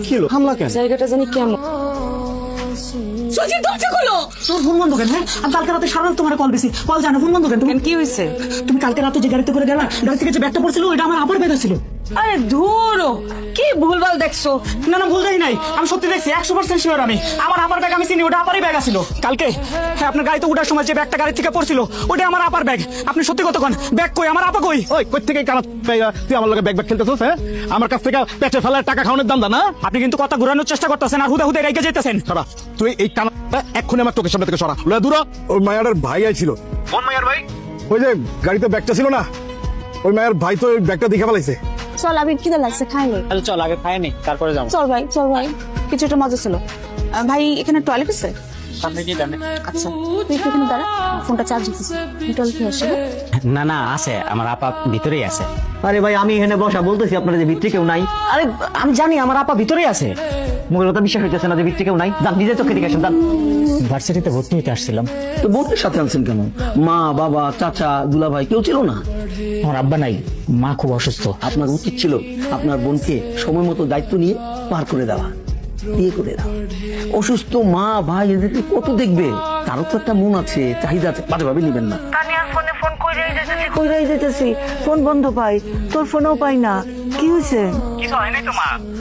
কি হলো, হামলা কেন? জায়গাটা জানি কেমন। সচিন দরজা খোলো। তোর ফোন বন্ধ কেন? হ্যাঁ, আমি কালকে রাতে সারা রাত তোমার কল দিছি, কল জানো ফোন বন্ধ কেন? তুমি কি হয়েছে? তুমি কালকে রাতে যে গাড়িতে করে গেলা, গাড়ি থেকে যে ব্যাগটা পড়ছিল ওইটা আমার আবার ব্যাগ ছিল। আরে ধুরো, কি ভুলভাল দেখছো। না না, ভুল দেখি নাই, আমি সত্যি দেখছি, 100% শিওর। আমি আমার আপার ব্যাগ আমি চিনি, ওটা আপারই ব্যাগ ছিল কালকে। হ্যাঁ, আপনার গাড়িতে ওঠার সময় যে ব্যাগটা গাড়ি থেকে পড়ছিল ওটা আমার আপার ব্যাগ। আপনি সত্যি কতক্ষণ ব্যাগ কই, আমার আপা কই? ওই কই থেকে কানা তুই আমার লগে ব্যাগ ব্যাগ খেলতেছস? হ্যাঁ, আমার কাছ থেকে পেটে ফেলার টাকা খাওয়ানোর দান্দা না? আপনি কিন্তু কথা ঘুরানোর চেষ্টা করতেছেন আর হুদা হুদা রেখে যেতেছেন। সরা, তুই এই কানা এক্ষুনি আমার চোখের সামনে থেকে সরা, লয়ে দূর হ। ওই মায়ার ভাই আইছিল। কোন মায়ের ভাই? ওই যে গাড়িতে ব্যাগটা ছিল না, ওই মায়ের ভাই তো ওই ব্যাগটা দেখে ফেলাইছে। চল, আমি খিদে লাগছে, খাইনি। তাহলে চল আগে খাই নি, তারপরে যাবো। চল ভাই, চল ভাই, কিছু একটা মজা ছিল। ভাই, এখানে টয়লেট আছে? সামনে কি জানে? আচ্ছা, তুই একটু এখানে দাঁড়া, ফোনটা চার্জ দিতেছি, টয়লেট থেকে আসি। না না, আছে, আমার আপা ভিতরেই আছে। আরে ভাই, আমি এখানে বসা বলতেছি আপনারা যে ভিতরে কেউ নাই। আরে আমি জানি আমার আপা ভিতরেই আছে, মূলত বিশ্বাস হইতেছে না যে ভিতরে কেউ নাই। যান, নিজের চোখে দেখে আসেন, যান। ভার্সিটিতে ভর্তি হইতে আসছিলাম। তো বোনের সাথে আনছেন কেন? মা, বাবা, চাচা, দুলা ভাই কেউ ছিল না? আমার আব্বা নাই, মা খুব অসুস্থ। আপনার উচিত ছিল আপনার বোনকে সময় মতো দায়িত্ব নিয়ে পার করে দেওয়া, বিয়ে করে দেওয়া। অসুস্থ মা ভাই এদেরকে কত দেখবে? তারও তো একটা মন আছে, চাহিদা আছে, বাজেভাবে নিবেন না। কইরাই যেতেছি, ফোন বন্ধ পাই, তোর ফোনও পাই না। কি হয়েছে? কিছু হয় নাই তো মা।